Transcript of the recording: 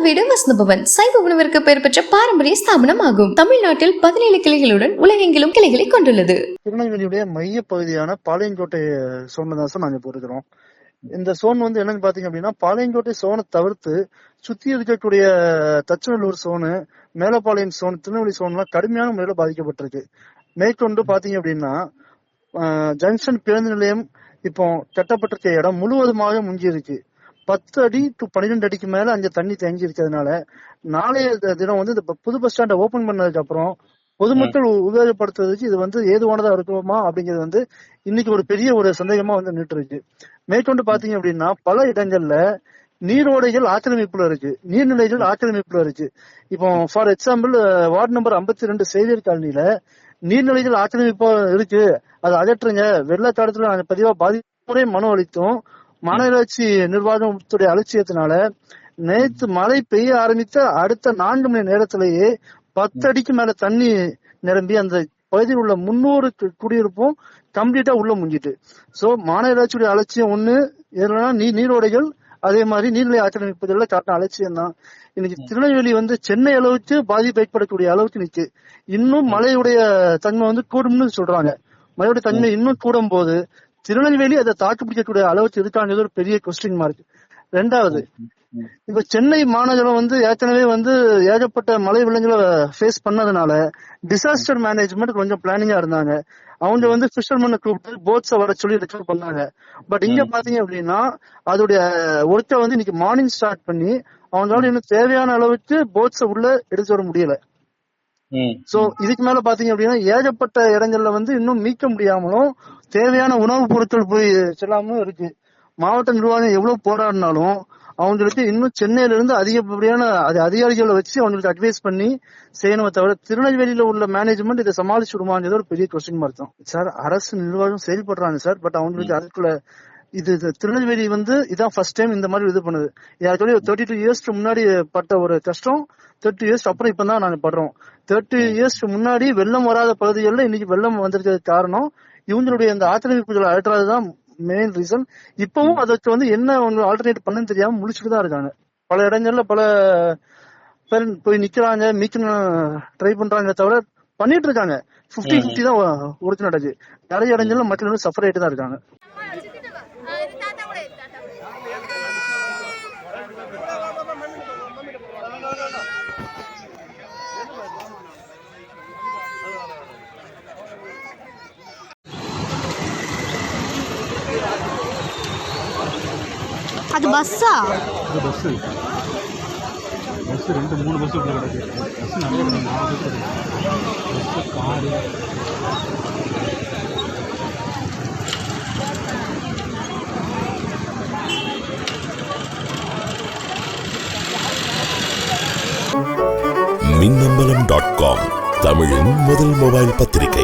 வீடு வசந்தபவன் சைவ உணவிற்கு பெயர் பெற்ற பாரம்பரிய ஸ்தாபனம் ஆகும். தமிழ்நாட்டில் 17 கிளைகளுடன் உலகெங்கிலும் கிளைகளை கொண்டுள்ளது. திருநெல்வேலியுடைய மைய பகுதியான பாளையங்கோட்டை சோன்ல தான் சார் நாங்க போயிருக்கிறோம். இந்த சோன் வந்து என்னன்னு பாத்தீங்க அப்படின்னா, பாளையங்கோட்டை சோனை தவிர்த்து சுத்தி இருக்கக்கூடிய தச்சநல்லூர் சோனு, மேலப்பாளையம் சோன், திருநெல்வேலி சோன்லாம் கடுமையான முறையில பாதிக்கப்பட்டிருக்கு. மேற்கொண்டு பாத்தீங்க அப்படின்னா ஜங்ஷன் பேருந்து நிலையம் இப்போ கட்டப்பட்டிருக்க இடம் முழுவதுமாக முங்கி இருக்கு. 10 அடி டு 12 அடிக்கு மேல அங்க தண்ணி தேங்கி இருக்கிறதுனால நாளைய தினம் வந்து இந்த புது பஸ் ஸ்டாண்டை ஓபன் பண்ணதுக்கு அப்புறம் பொதுமக்கள் உபயோகப்படுத்துறதுக்கு இது வந்து ஏதுவானதா இருக்குமா அப்படிங்கிறது வந்து இன்னைக்கு ஒரு பெரிய ஒரு சந்தேகமா வந்து நின்று இருக்கு. மேற்கொண்டு பாத்தீங்க அப்படின்னா பல இடங்கள்ல நீரோடைகள் ஆக்கிரமிப்புல இருக்கு, நீர்நிலைகள் ஆக்கிரமிப்புல இருக்கு. இப்போ for example ward number 52 Xavier காலனில நீர்நிலைகள் ஆக்கிரமிப்பா இருக்கு, அதை அகற்றுங்க, வெள்ளக்காலத்துல நாங்க பதிவா பாதிப்புடைய மனு அளித்தோம். மாநகராட்சி நிர்வாகத்துடைய அலட்சியத்தினால நேற்று மழை பெய்ய ஆரம்பித்த அடுத்த 4 மணி நேரத்திலேயே 10 அடிக்கு மேல தண்ணி நிரம்பி அந்த பகுதியில் உள்ள 300 குடியிருப்பும் கம்ப்ளீட்டா உள்ள முங்கிட்டு. சோ மாநகராட்சியுடைய அலட்சியம் ஒண்ணு, எதுனா நீரோடைகள், அதே மாதிரி நீர்நிலை ஆக்கிரமிப்புகள்ல காட்டின அலட்சியம் தான். இன்னைக்கு திருநெல்வேலி வந்து சென்னை அளவுக்கு பாதிப்பு ஏற்படக்கூடிய அளவுக்கு நிக்கு. இன்னும் மழையுடைய தன்மை வந்து கூடும்னு சொல்றாங்க. மழையுடைய தன்மை இன்னும் கூடும் போது திருநெல்வேலி அதை தாக்கு பிடிக்கக்கூடிய அளவுக்கு இருக்காங்கிறது ஒரு பெரிய கொஸ்டின் மார்க். ரெண்டாவது, இப்ப சென்னை மாநகரம் வந்து ஏற்கனவே வந்து ஏகப்பட்ட மழை வெள்ளங்களை ஃபேஸ் பண்ணதுனால டிசாஸ்டர் மேனேஜ்மெண்ட் கொஞ்சம் பிளானிங்கா இருந்தாங்க. அவங்க வந்து ஃபிஷர்மேனை கூப்பிட்டு போட்ஸை வர சொல்லி ரெக்கார்ட் பண்ணாங்க. பட் இங்க பாத்தீங்க அப்படின்னா அதோடைய ஒர்க்கை வந்து இன்னைக்கு மார்னிங் ஸ்டார்ட் பண்ணி அவங்களால இன்னும் தேவையான அளவுக்கு போட்ஸை உள்ள எடுத்து வர முடியல. சோ இதுக்கு மேல பாத்தீங்க அப்படின்னா ஏகப்பட்ட இடங்கள்ல வந்து இன்னும் மீட்க முடியாமலும் தேவையான உணவுப் பொருட்கள் போய் செல்லாமலும் இருக்கு. மாவட்ட நிர்வாகம் எவ்வளவு போராடினாலும் அவங்களுக்கு இன்னும் சென்னையில இருந்து அதிகப்படியான அதிகாரிகளை வச்சு அவங்களுக்கு அட்வைஸ் பண்ணி செய்யணுமே தவிர திருநெல்வேலியில உள்ள மேனேஜ்மெண்ட் இதை சமாளிச்சு விடுமாங்கிறது ஒரு பெரிய கொஸ்டின் மார்க் தான் சார். அரசு நிர்வாகம் செயல்படுறாங்க சார், பட் அவங்களுக்கு அதுக்குள்ள இது திருநெல்வேலி வந்து இதான் ஃபர்ஸ்ட் டைம் இந்த மாதிரி இது பண்ணுது. யாருக்கே 32 இயர்ஸ்க்கு முன்னாடி பட்ட ஒரு கஷ்டம் 30 இயர்ஸ் அப்புறம் இப்பதான் நாங்க படுறோம். 30 இயர்ஸ்க்கு முன்னாடி வெள்ளம் வராத பகுதிகளில் இன்னைக்கு வெள்ளம் வந்திருக்கிறதுக்கு காரணம் இவங்களுடைய இந்த ஆக்கிரமிப்புகளை அகற்றாததான் மெயின் ரீசன். இப்பவும் அதுக்கு வந்து என்ன ஆல்டர்னேட் பண்ணு தெரியாம முழிச்சுட்டு தான் இருக்காங்க. பல இடங்கள்ல பல பேர் போய் நிக்கிறாங்க, மீக்கணும் ட்ரை பண்றாங்க தவிர பண்ணிட்டு இருக்காங்க. 50-50 தான் ஒர்க் நடக்குது. நிறைய இடங்கள்ல மக்கள் வந்து சஃபர் ஆயிட்டு தான் இருக்காங்க. அது பஸ்ஸா? அது பஸ் 2-3 பஸ் உள்ள கிடக்கு. பஸ் நிறைய கிடக்கு, 4 பஸ் பஸ், காரு. மின்னம்பலம்.com தமிழின் முதல் மொபைல் பத்திரிகை.